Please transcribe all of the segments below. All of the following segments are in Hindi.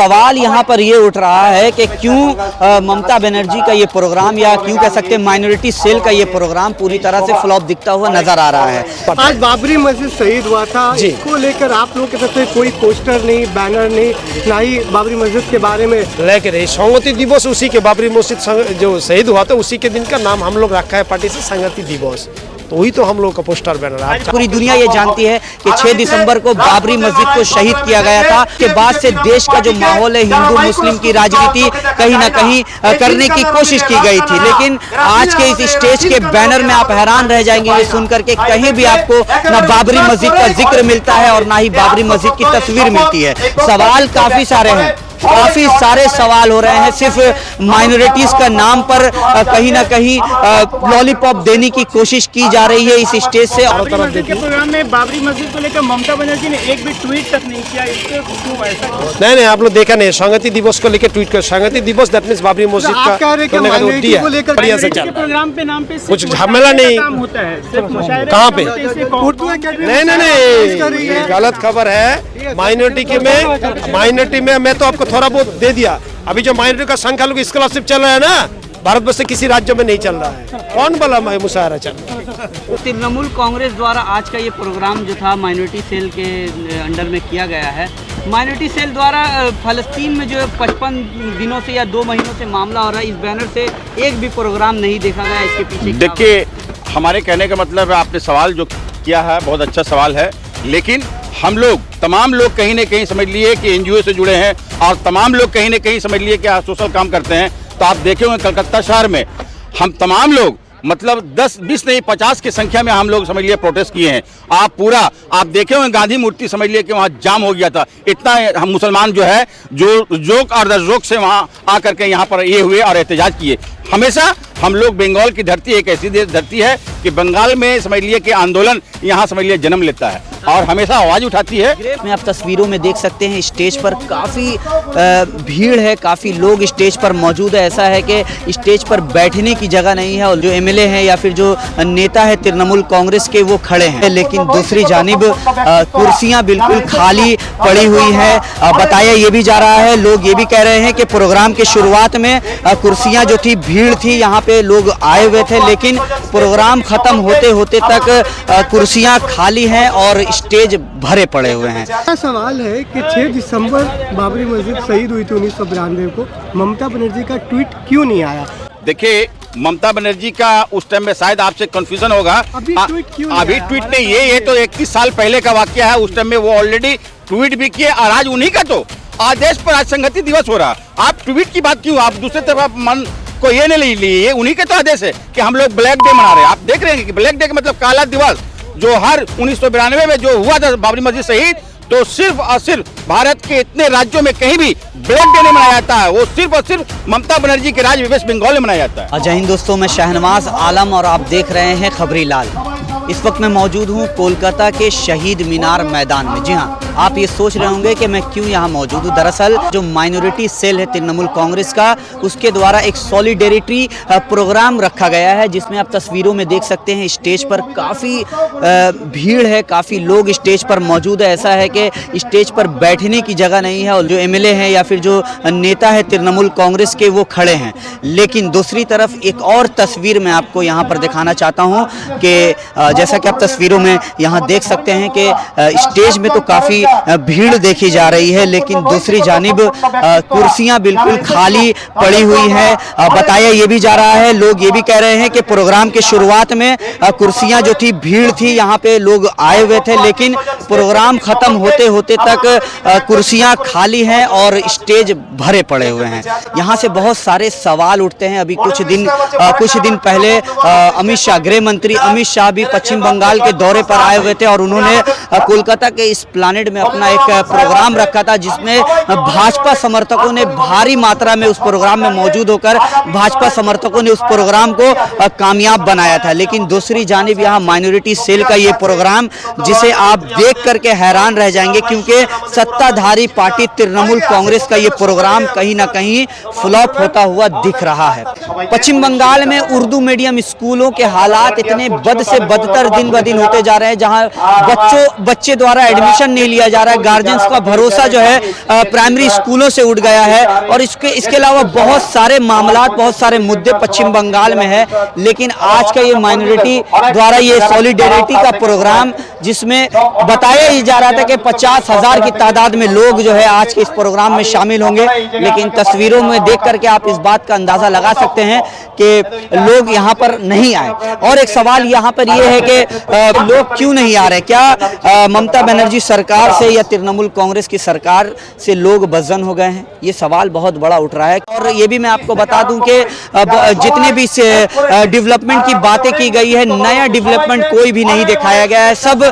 सवाल यहाँ पर ये उठ रहा है कि क्यों ममता बनर्जी का ये प्रोग्राम या क्यों कह सकते हैं माइनॉरिटी सेल का ये प्रोग्राम पूरी तरह से फ्लॉप दिखता हुआ नजर आ रहा है। आज बाबरी मस्जिद शहीद हुआ था, इसको लेकर आप लोगों की तरफ से कोई पोस्टर नहीं, बैनर नहीं, ना ही बाबरी मस्जिद के बारे में लेकर संगति दिवस उसी के बाबरी मस्जिद जो शहीद हुआ था उसी के दिन का नाम हम लोग रखा है पार्टी से संगति दिवस, तो वही तो हम लोग का पोस्टर बैनर है। पूरी दुनिया ये जानती है कि 6 दिसंबर को बाबरी मस्जिद को शहीद किया गया था। के बाद से देश का जो माहौल है, हिंदू मुस्लिम की राजनीति कहीं ना कहीं करने की कोशिश की गई थी, लेकिन आज के इस स्टेज के बैनर में आप हैरान रह जाएंगे ये सुनकर के कहीं भी आपको ना बाबरी मस्जिद का जिक्र मिलता है और ना ही बाबरी मस्जिद की तस्वीर मिलती है। सवाल काफी सारे हैं, काफी सारे सवाल हो रहे हैं। सिर्फ माइनॉरिटीज का नाम पर कहीं ना कहीं लॉलीपॉप देने की कोशिश की जा रही है इस स्टेज से। के प्रोग्राम में बाबरी मस्जिद को लेकर ममता बनर्जी ने एक भी ट्वीट तक नहीं किया, इसको नहीं आप लोग देखा नहीं, संगति दिवस को लेकर ट्वीट कर, संगति दिवस दैट मींस बाबरी मस्जिद का प्रोग्राम पे नाम पे कुछ झमेला नहीं होता है। कहाँ पे नहीं गलत खबर है। माइनॉरिटी में मैं तो आपको थोड़ा बहुत दे दिया। अभी जो माइनॉरिटी का संख्या लोग स्कॉलरशिप चल रहा है ना, भारत वर्ष से किसी राज्य में नहीं चल रहा है। कौन बोला मुशायरा चल रहा है? तृणमूल कांग्रेस द्वारा आज का ये प्रोग्राम जो था माइनॉरिटी सेल के अंडर में किया गया है। माइनॉरिटी सेल द्वारा फलस्तीन में जो 55 दिनों से या 2 महीनों से मामला हो रहा है, इस बैनर से एक भी प्रोग्राम नहीं देखा गया। इसके पीछे देखिए, हमारे कहने का मतलब है, आपने सवाल जो किया है बहुत अच्छा सवाल है, लेकिन हम लोग तमाम लोग कहीं न कहीं समझ लिए कि एनजीओ से जुड़े हैं और तमाम लोग कहीं न कहीं समझ लिए कि सोशल काम करते हैं। तो आप देखे होंगे कलकत्ता शहर में हम तमाम लोग मतलब 10-20 नहीं 50 की संख्या में हम लोग समझ लिए प्रोटेस्ट किए हैं। आप देखे होंगे गांधी मूर्ति समझ लिए कि वहाँ जाम हो गया था। इतना हम मुसलमान जो है जो जोक और जोक से वहाँ आकर के यहाँ पर ये हुए और एहतजाज किए। हमेशा हम लोग बंगाल की धरती एक ऐसी धरती है कि बंगाल में समझ लिए कि आंदोलन यहाँ समझ लिए जन्म लेता है और हमेशा आवाज उठाती है। में आप तस्वीरों में देख सकते हैं स्टेज पर काफ़ी भीड़ है, काफ़ी लोग स्टेज पर मौजूद है। ऐसा है कि स्टेज पर बैठने की जगह नहीं है और जो एमएलए हैं या फिर जो नेता है तृणमूल कांग्रेस के वो खड़े हैं, लेकिन दूसरी जानिब कुर्सियां बिल्कुल खाली पड़ी हुई है। बताया ये भी जा रहा है, लोग ये भी कह रहे हैं कि प्रोग्राम के शुरुआत में कुर्सियां जो थी, भीड़ थी, यहाँ पे लोग आए हुए थे, लेकिन प्रोग्राम खत्म होते होते तक कुर्सियां खाली हैं और स्टेज भरे पड़े हुए हैं। सवाल है कि 6 दिसंबर बाबरी मस्जिद शहीद हुई थी 1992 को, ममता बनर्जी का ट्वीट क्यों नहीं आया? देखिए, ममता बनर्जी का उस टाइम में शायद आपसे कंफ्यूजन होगा। अभी ट्वीट नहीं, ये तो 31 साल पहले का वाक्य है। उस टाइम में वो ऑलरेडी ट्वीट भी किए और आज उन्हीं का तो आदेश पर आज संगति दिवस हो रहा। आप ट्वीट की बात क्यों, आप दूसरे तरफ मन को ये नहीं लिए, उन्हीं के तो आदेश है कि हम लोग ब्लैक डे मना रहे हैं। आप देख रहे हैं कि ब्लैक डे का मतलब काला दिवस, जो हर 1992 में जो हुआ था बाबरी मस्जिद शहीद, तो सिर्फ और सिर्फ भारत के इतने राज्यों में कहीं भी ब्लैक डे नहीं मनाया जाता है, वो सिर्फ और सिर्फ ममता बनर्जी के राज्य वेस्ट बंगाल में मनाया जाता है। जय हिंद दोस्तों, मैं शहनवाज आलम और आप देख रहे हैं खबरी लाल। इस वक्त मैं मौजूद हूँ कोलकाता के शहीद मीनार मैदान में। जी हाँ, आप ये सोच रहे होंगे कि मैं क्यों यहाँ मौजूद हूँ। दरअसल जो माइनॉरिटी सेल है तृणमूल कांग्रेस का, उसके द्वारा एक सॉलिडेरिटी प्रोग्राम रखा गया है, जिसमें आप तस्वीरों में देख सकते हैं स्टेज पर काफ़ी भीड़ है, काफ़ी लोग स्टेज पर मौजूद है। ऐसा है कि स्टेज पर बैठने की जगह नहीं है और जो एमएलए हैं या फिर जो नेता है तृणमूल कांग्रेस के वो खड़े हैं। लेकिन दूसरी तरफ एक और तस्वीर मैं आपको यहाँ पर दिखाना चाहता हूँ कि जैसा कि आप तस्वीरों में यहाँ देख सकते हैं कि स्टेज में तो काफ़ी भीड़ देखी जा रही है, लेकिन दूसरी जानिब कुर्सियाँ बिल्कुल खाली पड़ी हुई है। बताया ये भी जा रहा है, लोग ये भी कह रहे हैं कि प्रोग्राम के शुरुआत में कुर्सियाँ जो थी, भीड़ थी, यहाँ पे लोग आए हुए थे, लेकिन प्रोग्राम खत्म होते होते तक कुर्सियाँ खाली हैं और स्टेज भरे पड़े हुए हैं। यहाँ से बहुत सारे सवाल उठते हैं। अभी कुछ दिन पहले अमित शाह, गृह मंत्री अमित शाह भी पश्चिम बंगाल के दौरे पर आए हुए थे और उन्होंने कोलकाता के इस प्लानेट में अपना एक प्रोग्राम रखा था, जिसमें भाजपा समर्थकों ने भारी मात्रा में उस प्रोग्राम में मौजूद होकर भाजपा समर्थकों ने उस प्रोग्राम को कामयाब बनाया था। लेकिन दूसरी जानिब यहाँ माइनॉरिटी सेल का ये प्रोग्राम, जिसे आप देख करके हैरान रह जाएंगे, क्योंकि सत्ताधारी पार्टी तृणमूल कांग्रेस का ये प्रोग्राम कहीं ना कहीं फ्लॉप होता हुआ दिख रहा है। पश्चिम बंगाल में उर्दू मीडियम स्कूलों के हालात इतने बद से बद बदतर दिन ब दिन होते जा रहे हैं, जहां बच्चे द्वारा एडमिशन नहीं लिया जा रहा है, गार्जियंस का भरोसा जो है प्राइमरी स्कूलों से उठ गया है। और इसके अलावा बहुत सारे मामला, बहुत सारे मुद्दे पश्चिम बंगाल में है। लेकिन आज का ये माइनॉरिटी द्वारा ये सॉलिडेरिटी का प्रोग्राम, जिसमें बताया ही जा रहा था कि 50,000 की तादाद में लोग जो है आज के इस प्रोग्राम में शामिल होंगे, लेकिन तस्वीरों में देख करके आप इस बात का अंदाजा लगा सकते हैं कि लोग यहाँ पर नहीं आए। और एक सवाल यहाँ पर ये है कि लोग क्यों नहीं आ रहे? क्या ममता बनर्जी सरकार से या तृणमूल कांग्रेस की सरकार से लोग बदजन हो गए हैं? ये सवाल बहुत बड़ा उठ रहा है। और ये भी मैं आपको बता दूं कि जितने भी डेवलपमेंट की बातें की गई है, नया डेवलपमेंट कोई भी नहीं दिखाया गया है। सब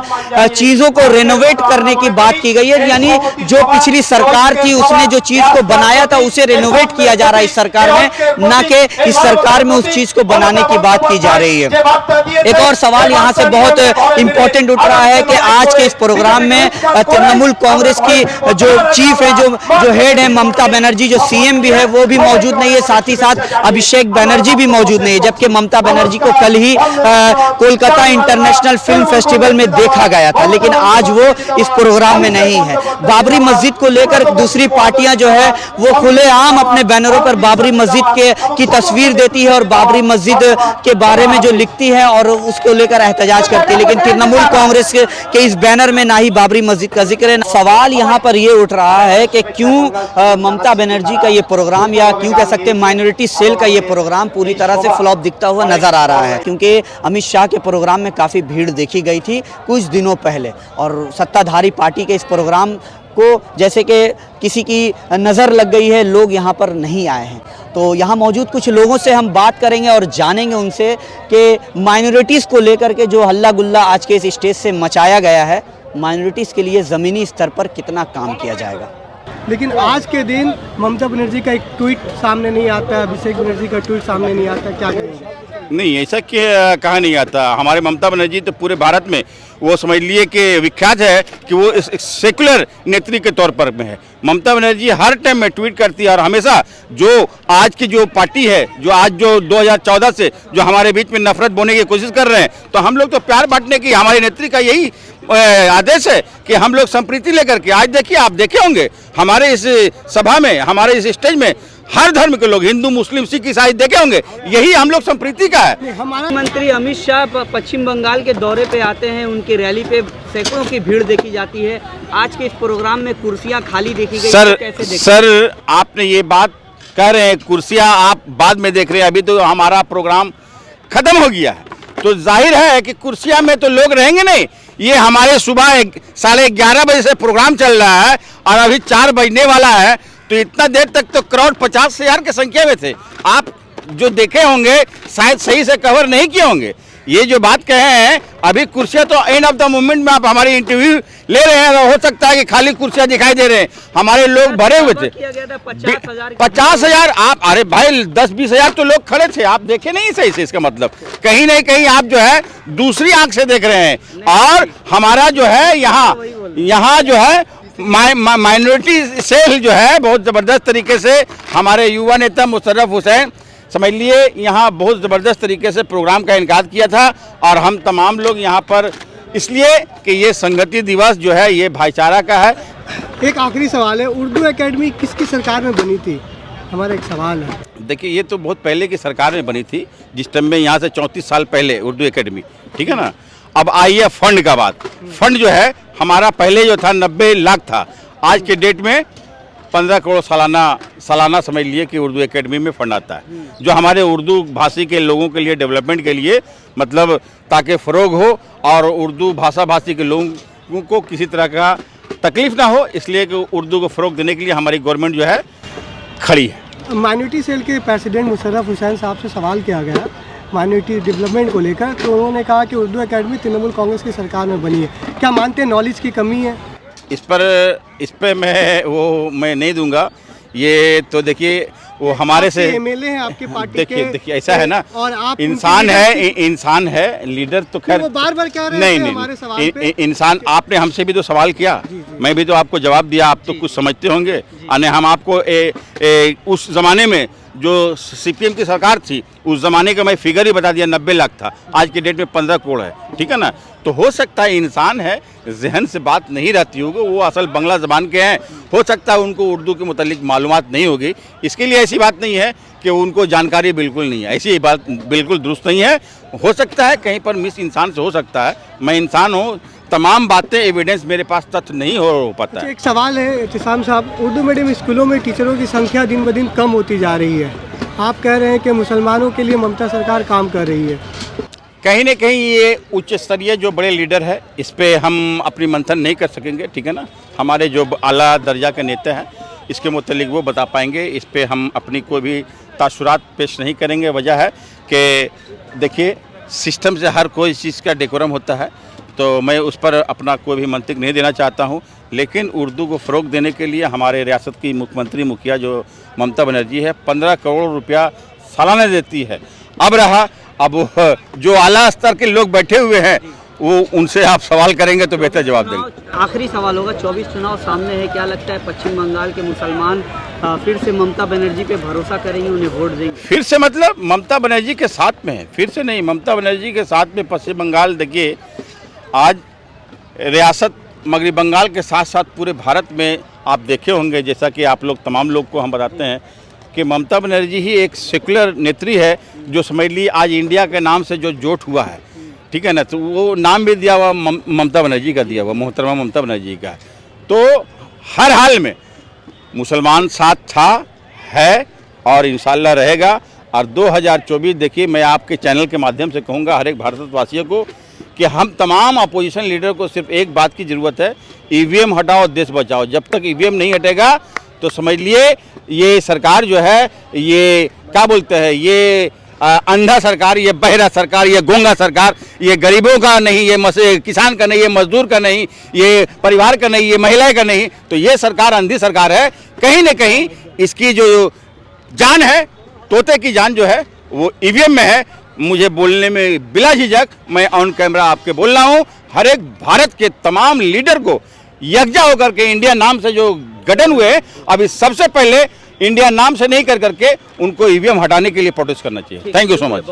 चीजों को रेनोवेट करने की बात की गई है, यानी जो पिछली सरकार थी उसने जो चीज को बनाया था उसे रेनोवेट किया जा रहा है इस सरकार में, ना कि इस सरकार में उस चीज को बनाने की बात की जा रही है। एक और सवाल यहाँ से बहुत इंपॉर्टेंट उठ रहा है कि आज के इस प्रोग्राम में तृणमूल कांग्रेस की जो चीफ है, जो हेड है ममता बनर्जी, जो सीएम भी है वो भी मौजूद नहीं है, साथ ही साथ अभिषेक बनर्जी भी मौजूद नहीं है। जबकि ममता बनर्जी को कल ही कोलकाता इंटरनेशनल फिल्म फेस्टिवल में देखा गया था, लेकिन आज वो इस प्रोग्राम में नहीं है। बाबरी मस्जिद को लेकर दूसरी पार्टियां जो है वो खुलेआम अपने बैनरों पर बाबरी मस्जिद की तस्वीर देती है और बाबरी मस्जिद के बारे में जो लिखती है और उसको लेकर एहतजाज करती है, लेकिन तृणमूल कांग्रेस के इस बैनर में ना ही बाबरी मस्जिद का जिक्र है। सवाल यहाँ पर ये उठ रहा है कि क्यों ममता बनर्जी का ये प्रोग्राम, या क्यों कह सकते हैं माइनॉरिटी सेल का ये प्रोग्राम पूरी तरह से फ्लॉप दिखता हुआ नजर आ रहा है। क्योंकि अमित शाह के प्रोग्राम में काफ़ी भीड़ देखी गई थी कुछ दिनों पहले, और सत्ताधारी पार्टी के इस प्रोग्राम को जैसे कि किसी की नज़र लग गई है, लोग यहाँ पर नहीं आए हैं। तो यहाँ मौजूद कुछ लोगों से हम बात करेंगे और जानेंगे उनसे कि माइनॉरिटीज़ को लेकर के जो हल्ला गुल्ला आज के इस स्टेज से मचाया गया है, माइनॉरिटीज़ के लिए ज़मीनी स्तर पर कितना काम किया जाएगा। लेकिन आज के दिन ममता बनर्जी का एक ट्वीट सामने नहीं आता है, अभिषेक बनर्जी का ट्वीट सामने नहीं आता, क्या करेंगे? नहीं, ऐसा कहा नहीं आता। हमारे ममता बनर्जी तो पूरे भारत में वो समझ लिए कि विख्यात है कि वो इस सेकुलर नेत्री के तौर पर में है। ममता बनर्जी हर टाइम में ट्वीट करती है और हमेशा जो आज की जो पार्टी है, जो आज जो 2014 से जो हमारे बीच में नफरत बोने की कोशिश कर रहे हैं, तो हम लोग तो प्यार बांटने की, हमारी नेत्री का यही आदेश है कि हम लोग संप्रीति लेकर के, आज देखिए आप देखे होंगे हमारे इस सभा में, हमारे इस स्टेज में हर धर्म के लोग, हिंदू मुस्लिम सिख ईसाई देखे होंगे, यही हम लोग संप्रीति का है। हमारा मंत्री अमित शाह पश्चिम बंगाल के दौरे पे आते हैं, उनकी रैली पे सैकड़ों की भीड़ देखी जाती है। आज के इस प्रोग्राम में कुर्सियां खाली देखी गई, सर आपने ये बात कह रहे हैं, कुर्सियां आप बाद में देख रहे हैं, अभी तो हमारा प्रोग्राम खत्म हो गया है, तो जाहिर है कि कुर्सियां में तो लोग रहेंगे नहीं। ये हमारे सुबह 11:30 बजे से प्रोग्राम चल रहा है और अभी 4 बजने वाला है, तो इतना देर तक तो क्राउड 50,000 की संख्या में थे। आप जो देखे होंगे शायद सही से कवर नहीं किए होंगे। ये जो बात कहे हैं, अभी कुर्सियां तो एंड ऑफ द मोमेंट में आप हमारी इंटरव्यू ले रहे हैं, हो सकता है कि खाली कुर्सियां दिखाई दे रहे हैं, हमारे लोग भरे हुए थे। 50,000 आप, अरे भाई 10-20,000 तो लोग खड़े थे, आप देखे नहीं सही से। इसका मतलब कहीं नहीं कहीं आप जो है दूसरी आंख से देख रहे हैं। और हमारा जो है यहाँ जो है माइनॉरिटी सेल जो है बहुत ज़बरदस्त तरीके से, हमारे युवा नेता मुशर्रफ हुसैन समझ लिए यहाँ बहुत ज़बरदस्त तरीके से प्रोग्राम का इनकाद किया था। और हम तमाम लोग यहाँ पर इसलिए कि ये संगति दिवस जो है ये भाईचारा का है। एक आखिरी सवाल है, उर्दू एकेडमी किसकी सरकार में बनी थी? हमारा एक सवाल है। देखिए ये तो बहुत पहले की सरकार में बनी थी, जिस टाइम में यहाँ से 34 साल पहले उर्दू एकेडमी, ठीक है ना। अब आई है फंड का बात। फंड जो है हमारा पहले जो था 90 लाख था, आज के डेट में 15 करोड़ सालाना समझ लिए कि उर्दू एकेडमी में फंड आता है, जो हमारे उर्दू भाषी के लोगों के लिए डेवलपमेंट के लिए, मतलब ताकि फ़रोग हो और उर्दू भाषी के लोगों को किसी तरह का तकलीफ ना हो, इसलिए कि उर्दू को फ़रोग देने के लिए हमारी गवर्नमेंट जो है खड़ी है। माइनॉरिटी सेल के प्रेसिडेंट मुशर्रफ हुसैन साहब से सवाल किया गया माइनॉरिटी डेवलपमेंट को लेकर, तो उन्होंने कहा कि उर्दू एकेडमी तृणमूल कांग्रेस की सरकार में बनी है। क्या मानते हैं नॉलेज की कमी है? इस पर मैं नहीं दूंगा। ये तो देखिए वो हमारे से एमएलए हैं आपके पार्टी के, देखिए ऐसा है ना, और आप इंसान है लीडर तो खैर, वो बार-बार कह रहे हैं हमारे सवाल पे। इंसान, आपने हमसे भी तो सवाल किया, मैं भी तो आपको जवाब दिया, आप तो कुछ समझते होंगे। हम आपको उस ज़माने में जो सीपीएम की सरकार थी उस ज़माने का मैं फिगर ही बता दिया, 90 लाख था, आज के डेट में 15 करोड़ है, ठीक है ना। तो हो सकता है इंसान है, जहन से बात नहीं रहती होगी, वो असल बंगला ज़बान के हैं, हो सकता है उनको उर्दू के मुतालिक मालूमात नहीं होगी। इसके लिए ऐसी बात नहीं है कि उनको जानकारी बिल्कुल नहीं है, ऐसी बात बिल्कुल दुरुस्त नहीं है। हो सकता है कहीं पर मिस इंसान से हो सकता है, मैं इंसान हूँ, तमाम बातें एविडेंस मेरे पास तथ्य नहीं हो पाता है। एक सवाल है एहतिसाम साहब, उर्दू मीडियम स्कूलों में टीचरों की संख्या दिन ब दिन कम होती जा रही है। आप कह रहे हैं कि मुसलमानों के लिए ममता सरकार काम कर रही है। कहीं ना कहीं ये उच्च स्तरीय जो बड़े लीडर है, इस पे हम अपनी मंथन नहीं कर सकेंगे, ठीक है ना। हमारे जो आला दर्जा के नेता हैं इसके मुतालिक वो बता पाएंगे, इस पे हम अपनी कोई भी तासुरात पेश नहीं करेंगे। वजह है कि देखिए सिस्टम से हर कोई चीज़ का डेकोरम होता है, तो मैं उस पर अपना कोई भी मंतिक नहीं देना चाहता हूँ। लेकिन उर्दू को फ़रोग देने के लिए हमारे रियासत की मुख्यमंत्री मुखिया जो ममता बनर्जी है 15 करोड़ रुपया सालाना देती है। अब जो आला स्तर के लोग बैठे हुए हैं वो उनसे आप सवाल करेंगे तो बेहतर जवाब देंगे। आखिरी सवाल होगा, 24 चुनाव सामने है, क्या लगता है पश्चिम बंगाल के मुसलमान फिर से ममता बनर्जी पे भरोसा करेंगे, उन्हें वोट देंगे? फिर से मतलब ममता बनर्जी के साथ में है, फिर से नहीं, ममता बनर्जी के साथ में पश्चिम बंगाल। देखिए आज रियासत मगरबी बंगाल के साथ साथ पूरे भारत में आप देखे होंगे, जैसा कि आप लोग तमाम लोग को हम बताते हैं कि ममता बनर्जी ही एक सेकुलर नेत्री है, जो समझ ली आज इंडिया के नाम से जो जोट हुआ है, ठीक है ना। तो वो नाम भी दिया हुआ ममता बनर्जी का दिया हुआ, मोहतरमा ममता बनर्जी का। तो हर हाल में मुसलमान साथ था, है और इंशाल्लाह रहेगा। और 2024 देखिए, मैं आपके चैनल के माध्यम से कहूँगा हर एक भारतवासियों को कि हम तमाम अपोजिशन लीडर को सिर्फ एक बात की ज़रूरत है, ईवीएम हटाओ, देश बचाओ। जब तक ईवीएम नहीं हटेगा तो समझ लिए ये सरकार जो है, ये क्या बोलते हैं, ये अंधा सरकार, ये बहरा सरकार, ये गूंगा सरकार, ये गरीबों का नहीं, ये किसान का नहीं, ये मजदूर का नहीं, ये परिवार का नहीं, ये महिला का नहीं, तो ये सरकार अंधी सरकार है। कहीं ना कहीं इसकी जो जान है, तोते की जान जो है वो ईवीएम में है। मुझे बोलने में बिला झिझक मैं ऑन कैमरा आपके बोल रहा हूँ, हर एक भारत के तमाम लीडर को यकजा होकर के इंडिया नाम से जो गठन हुए, अभी सबसे पहले इंडिया नाम से नहीं कर करके उनको ईवीएम हटाने के लिए प्रोटेस्ट करना चाहिए। Thank you so much.